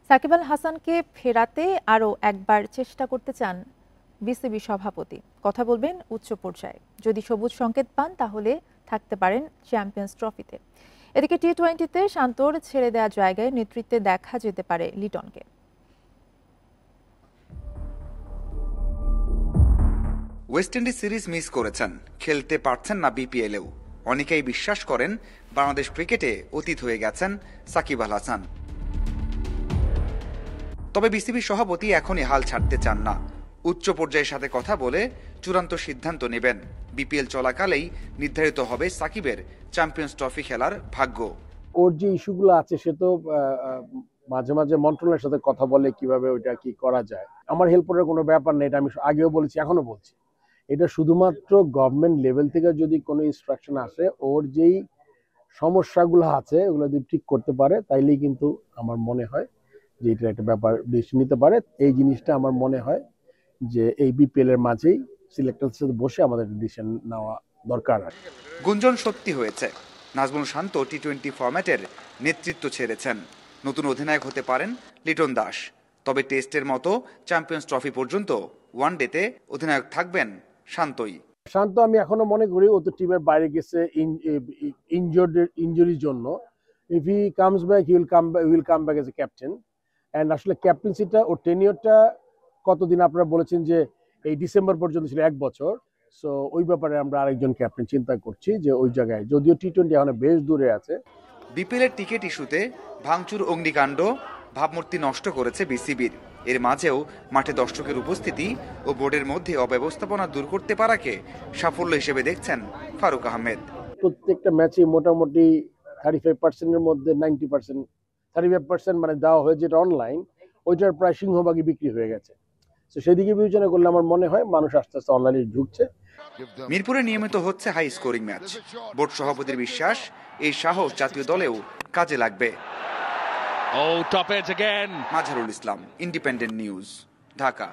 সাকিব আল হাসানকে ফেরাতে আরও একবার চেষ্টা করতে চান বিসিবি সভাপতি। কথা বলবেন উচ্চ পর্যায়ে। যদি সবুজ সংকেত পান তাহলে থাকতে পারেন চ্যাম্পিয়ন্স ট্রফিতে। এদিকে টি-20তে শান্তর ছেড়ে দেওয়া জায়গায় নেতৃত্বে দেখা যেতে পারে লিটনকে। ওয়েস্ট ইন্ডিজ সিরিজ মিস করেছেন, খেলতে পারছেন না বিপিএলেও। অনেকেই বিশ্বাস করেন বাংলাদেশ ক্রিকেটে অতীত হয়ে গেছেন সাকিব আল হাসান। তবে বিসিবি সভাপতি এখনই হাল ছাড়তে চান না। উচ্চ পর্যায়ের সাথে কথা বলে চূড়ান্ত সিদ্ধান্ত নেবেন। বিপিএল চলাকালেই নির্ধারিত হবে সাকিবের চ্যাম্পিয়ন্স ট্রফি খেলার ভাগ্য। ওর যে ইস্যুগুলো আছে সে তো মাঝে মাঝে মন্ত্রণালয়ের সাথে কথা বলে কিভাবে ওইটা কি করা যায়। আমার হেল্প করার কোনো ব্যাপার নেই, এটা আমি আগেও বলেছি, এখনো বলছি। এটা শুধুমাত্র গভর্নমেন্ট লেভেল থেকে যদি কোনো ইনস্ট্রাকশন আসে, ওর যেই সমস্যাগুলো আছে ওগুলো যদি ঠিক করতে পারে তাইলেই কিন্তু আমার মনে হয় যে এটা একটা ব্যাপার ডিসিশন নিতে পারে। এই জিনিসটা আমার মনে হয় যে এই বিপিএল এর মাঝেই সিলেক্টরদের সাথে বসে আমাদের ডিসিশন নেওয়া দরকার। গুঞ্জন সত্যি হয়েছে, নাজমুল শান্ত টি-20 ফরম্যাটের নেতৃত্ব ছেড়েছেন। নতুন অধিনায়ক হতে পারেন লিটন দাস। তবে টেস্টের মতো চ্যাম্পিয়ন্স ট্রফি পর্যন্ত ওয়ানডেতে অধিনায়ক থাকবেন শান্তই। শান্ত আমি এখনো মনে করি ও তো টিমের বাইরে গেছে ইনজুরির জন্য। If he comes back he will come back as a captain. And আসলে ক্যাপ্টেন্সিটা ওর টেনিয়রটা কতদিন আপনারা বলেছেন যে এই ডিসেম্বর পর্যন্ত ছিল 1 বছর। সো ওই ব্যাপারে আমরা আরেকজন ক্যাপ্টেন চিন্তা করছি যে ওই জায়গায়, যদিও টি-20 এখন বেশ দূরে আছে। বিপিএলের টিকিট ইস্যুতে ভাঙচুর অগ্নিকাণ্ড ভাবমূর্তি নষ্ট করেছে বিসিবির। এর মাঝেও মাঠে দর্শকের উপস্থিতি ও বোর্ডের মধ্যে অব্যবস্থাপনা দূর করতে পারাকে সাফল্য হিসেবে দেখছেন ফারুক আহমেদ। প্রত্যেকটা ম্যাচে মোটামুটি 35%-এর মধ্যে 90%, 35% মানে দেওয়া হয়েছে যেটা অনলাইন, ওইটার প্রায় সিংহভাগই বিক্রি হয়ে গেছে। তো সেদিকে বিবেচনা করলে আমার মনে হয় মানুষ আস্তে আস্তে অনলাইনে ঢুকছে। মিরপুরে নিয়মিত হচ্ছে হাই স্কোরিং ম্যাচ। বোর্ড সভাপতির বিশ্বাস এই সাহস জাতীয় দলেও কাজে লাগবে। Oh, top edge again. Mazharul Islam, independent news, Dhaka.